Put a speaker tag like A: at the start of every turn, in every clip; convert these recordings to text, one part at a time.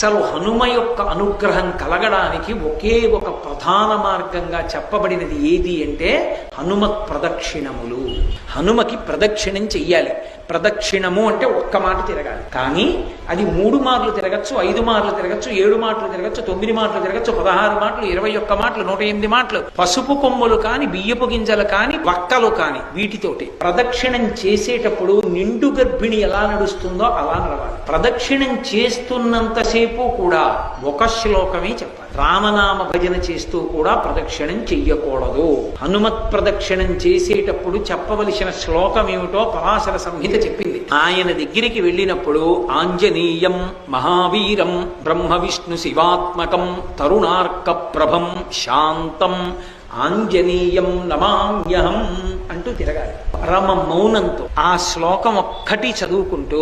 A: అసలు హనుమ యొక్క అనుగ్రహం కలగడానికి ఒకే ఒక ప్రధాన మార్గంగా చెప్పబడినది ఏది అంటే హనుమత్ ప్రదక్షిణములు. హనుమకి ప్రదక్షిణం చెయ్యాలి. ప్రదక్షిణము అంటే ఒక్క మాట తిరగాలి. కానీ అది 3 మార్లు తిరగచ్చు, 5 మార్లు తిరగచ్చు, 7 మాటలు తిరగచ్చు, 9 మాటలు తిరగచ్చు, 16 మాటలు, 21 మాటలు, 108 మాటలు. పసుపు కొమ్ములు కాని, బియ్యపు గింజలు కాని, వక్కలు కాని, వీటితోటి ప్రదక్షిణం చేసేటప్పుడు నిండు గర్భిణి ఎలా నడుస్తుందో అలా నడవాలి. ప్రదక్షిణం చేస్తున్నంతసేపు కూడా ఒక శ్లోకమే చెప్పాలి. రామనామ భజన చేస్తూ కూడా ప్రదక్షిణం చెయ్యకూడదు. హనుమత్ ప్రదక్షిణం చేసేటప్పుడు చెప్పవలసిన శ్లోకం ఏమిటో పరాశర సంహిత చెప్పింది. ఆయన దగ్గరికి వెళ్ళినప్పుడు ఆంజనేయం మహావీరం బ్రహ్మ విష్ణు శివాత్మకం తరుణార్క ప్రభం శాంతం ఆంజనేయం నమామ్యహం అంటూ తిరగాలి. పరమ మౌనంతో ఆ శ్లోకం ఒక్కటి చదువుకుంటూ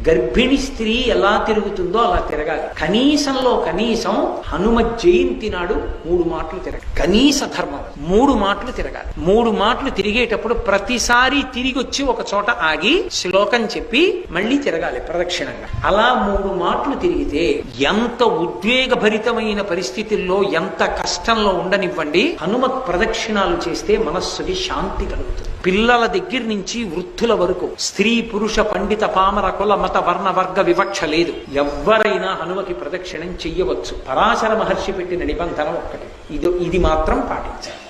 A: గర్భిణి స్త్రీ ఎలా తిరుగుతుందో అలా తిరగాలి. కనీసంలో కనీసం హనుమ జయంతి నాడు 3 మాటలు తిరగాలి. కనీస ధర్మం 3 మాటలు తిరగాలి. 3 మాటలు తిరిగేటప్పుడు ప్రతిసారి తిరిగి వచ్చి ఒక చోట ఆగి శ్లోకం చెప్పి మళ్ళీ తిరగాలి ప్రదక్షిణంగా. అలా 3 మాటలు తిరిగితే ఎంత ఉద్వేగభరితమైన పరిస్థితుల్లో, ఎంత కష్టంలో ఉండనివ్వండి, హనుమత్ ప్రదక్షిణాలు చేస్తే మనస్సుకి శాంతి కలుగుతుంది. పిల్లల దగ్గర నుంచి వృద్ధుల వరకు, స్త్రీ పురుష పండిత పామర కుల మత వర్ణ వర్గ వివక్ష లేదు. ఎవ్వరైనా హనుమకి ప్రదక్షిణం చెయ్యవచ్చు. పరాశర మహర్షి పెట్టిన నిబంధన ఒక్కటి, ఇది మాత్రం పాటించాలి.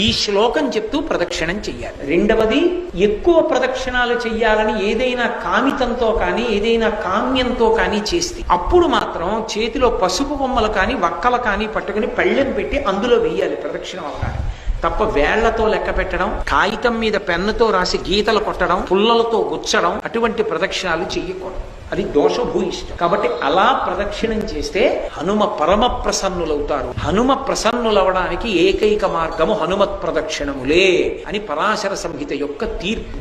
A: ఈ శ్లోకం చెప్తూ ప్రదక్షిణం చెయ్యాలి. రెండవది, ఎక్కువ ప్రదక్షిణాలు చెయ్యాలని ఏదైనా కామితంతో కానీ, ఏదైనా కామ్యంతో కానీ చేస్తే అప్పుడు మాత్రం చేతిలో పసుపు బొమ్మలు కానీ, వక్కలు కానీ పట్టుకుని పళ్ళెం పెట్టి అందులో వెయ్యాలి ప్రదక్షిణం అవగానే. తప్ప వేళ్లతో లెక్క పెట్టడం, కాగితం మీద పెన్నుతో రాసి గీతలు కొట్టడం, పుల్లలతో గుచ్చడం, అటువంటి ప్రదక్షిణాలు చెయ్యకూడదు. అది దోషభూయిష్టం. కాబట్టి అలా ప్రదక్షిణం చేస్తే హనుమ పరమ ప్రసన్నులవుతారు. హనుమ ప్రసన్నులవడానికి ఏకైక మార్గము హనుమత్ ప్రదక్షిణములే అని పరాశర సంహిత యొక్క తీర్పు.